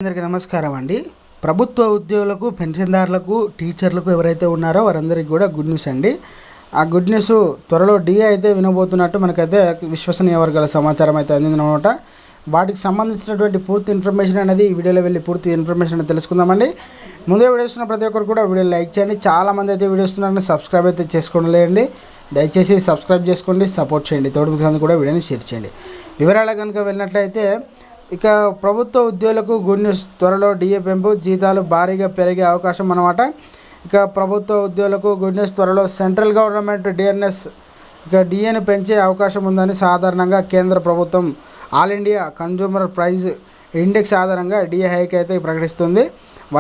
అందరికీ నమస్కారం అండి. ప్రభుత్వ ఉద్యోగులకు, పెన్షన్దారులకు, టీచర్లకు ఎవరైతే ఉన్నారో వారందరికీ కూడా గుడ్ న్యూస్ అండి. ఆ గుడ్ న్యూస్ త్వరలో డిఏ అయితే వినబోతున్నట్టు మనకైతే విశ్వసనీయ వర్గాల సమాచారం అయితే అందిందనమాట. వాటికి సంబంధించినటువంటి పూర్తి ఇన్ఫర్మేషన్ అనేది ఈ వీడియోలో వెళ్ళి పూర్తి ఇన్ఫర్మేషన్ తెలుసుకుందామండి. ముందే వీడియో ఇస్తున్న ప్రతి ఒక్కరు కూడా వీడియో లైక్ చేయండి. చాలామంది అయితే వీడియో ఇస్తున్నారని సబ్స్క్రైబ్ అయితే చేసుకోండి. దయచేసి సబ్స్క్రైబ్ చేసుకోండి, సపోర్ట్ చేయండి. తోడుగుతుంది కూడా వీడియోని షేర్ చేయండి. వివరాలు కనుక వెళ్ళినట్లయితే ఇక ప్రభుత్వ ఉద్యోగులకు గుడ్ న్యూస్, త్వరలో డిఏ పెంపు, జీతాలు భారీగా పెరిగే అవకాశం అన్నమాట. ఇక ప్రభుత్వ ఉద్యోగులకు గుడ్ న్యూస్, త్వరలో సెంట్రల్ గవర్నమెంట్ డిఏను పెంచే అవకాశం ఉందని సాధారణంగా కేంద్ర ప్రభుత్వం all India consumer price index ఆధారంగా డిఏ హైక్ అయితే ప్రకటిస్తుంది.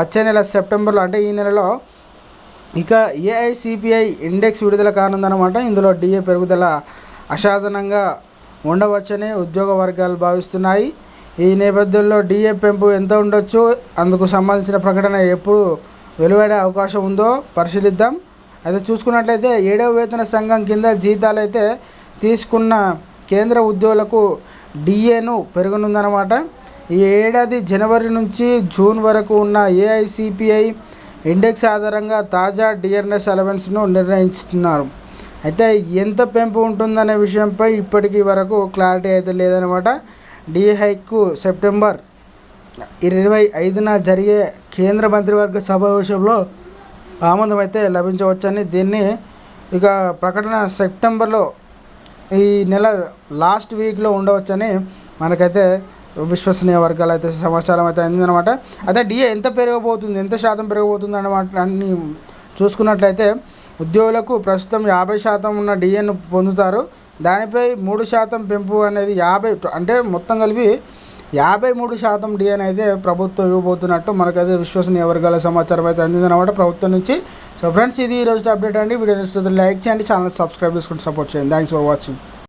వచ్చే నెల సెప్టెంబర్లో, అంటే ఈ నెలలో ఇక ఏఐసిపిఐ ఇండెక్స్ విడుదల కానుందన్నమాట. ఇందులో డిఏ పెరుగుదల అశాసనంగా ఉండవచ్చని ఉద్యోగ వర్గాలు భావిస్తున్నాయి. ఈ నేపథ్యంలో డిఏ పెంపు ఎంత ఉండొచ్చు, అందుకు సంబంధించిన ప్రకటన ఎప్పుడు వెలువడే అవకాశం ఉందో పరిశీలిద్దాం. అయితే చూసుకున్నట్లయితే 7వ వేతన సంఘం కింద జీతాలు అయితే తీసుకున్న కేంద్ర ఉద్యోగులకు డిఏను పెరగనుందన్నమాట. ఈ ఏడాది జనవరి నుంచి జూన్ వరకు ఉన్న ఏఐసిపిఐ ఇండెక్స్ ఆధారంగా తాజా డిఆర్ఎస్ అలవెన్స్ను నిర్ణయిస్తున్నారు. అయితే ఎంత పెంపు ఉంటుందనే విషయంపై ఇప్పటికీ వరకు క్లారిటీ అయితే లేదనమాట. డిఏ హైక్కు సెప్టెంబర్ 25న జరిగే కేంద్ర మంత్రివర్గ సమావేశంలో ఆమోదం అయితే లభించవచ్చని, దీన్ని ఇక ప్రకటన సెప్టెంబర్లో ఈ నెల లాస్ట్ వీక్లో ఉండవచ్చని మనకైతే విశ్వసనీయ వర్గాలు అయితే సమాచారం అయితే అందిందనమాట. అయితే డిఏ ఎంత పెరగబోతుంది, ఎంత శాతం పెరగబోతుంది అన్నమాట అన్ని చూసుకున్నట్లయితే ఉద్యోగులకు ప్రస్తుతం 50% ఉన్న డిఏను పొందుతారు. దానిపై 3% పెంపు అనేది 50, అంటే మొత్తం కలిపి 53% డిఏని అయితే ప్రభుత్వం ఇవ్వబోతున్నట్టు మనకైతే విశ్వసనీయ వర్గాల సమాచారం అయితే అందిందనమాట ప్రభుత్వం నుంచి. సో ఫ్రెండ్స్, ఇది ఈరోజు అప్డేట్ అండి. వీడియో నచ్చితే లైక్ చేయండి, ఛానల్ సబ్స్క్రైబ్ చేసుకుంటూ సపోర్ట్ చేయండి. Thanks for watching.